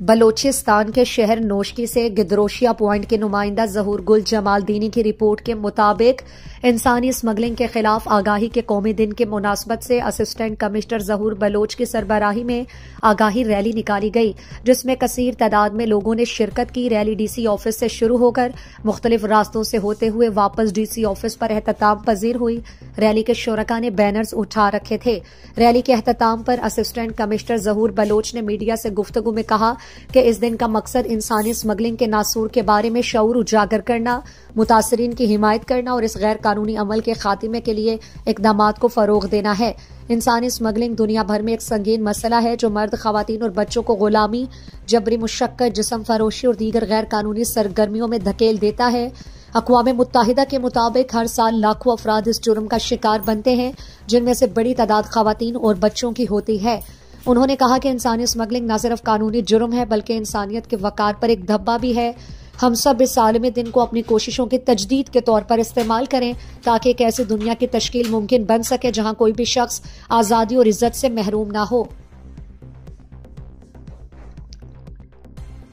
बलोचिस्तान के शहर नोशकी से गिदरोशिया पॉइंट के नुमाइंदा जहूर गुल जमालदीनी की रिपोर्ट के मुताबिक इंसानी स्मगलिंग के खिलाफ आगाही के कौमी दिन के मुनासबत से असिस्टेंट कमिश्नर जहूर बलोच की सरबराही में आगाही रैली निकाली गई, जिसमें कसीर तादाद में लोगों ने शिरकत की। रैली डीसी ऑफिस से शुरू होकर मुख्तलिफ रास्तों से होते हुए वापस डीसी ऑफिस पर एहतताम पजीर हुई। रैली के शुरका ने बैनर्स उठा रखे थे। रैली के एहतताम पर असिस्टेंट कमिश्नर जहूर बलोच ने मीडिया से गुफ्तगू में कहा कि इस दिन का मकसद इंसानी स्मगलिंग के नासूर के बारे में शऊर उजागर करना, मुतासरीन की हिमायत करना और इस गैर कानूनी अमल के खात्मे के लिए इकदामात को फरोग देना है। इंसानी स्मगलिंग दुनिया भर में एक संगीन मसला है जो मर्द, खवातीन और बच्चों को गुलामी, जबरी मुशक्कत, जिस्म फरोशी और दीगर गैर कानूनी सरगर्मियों में धकेल देता है। अक़वाम मुत्तहिदा के मुताबिक हर साल लाखों अफराद इस जुर्म का शिकार बनते हैं, जिनमें से बड़ी तादाद खवातीन और बच्चों की होती है। उन्होंने कहा कि इंसानी स्मगलिंग न सिर्फ कानूनी जुर्म है बल्कि इंसानियत के वकार पर एक धब्बा भी है। हम सब इस आलमी दिन को अपनी कोशिशों की तजदीद के तौर पर इस्तेमाल करें ताकि एक ऐसी दुनिया की तश्कील मुमकिन बन सके जहां कोई भी शख्स आज़ादी और इज्जत से महरूम ना हो।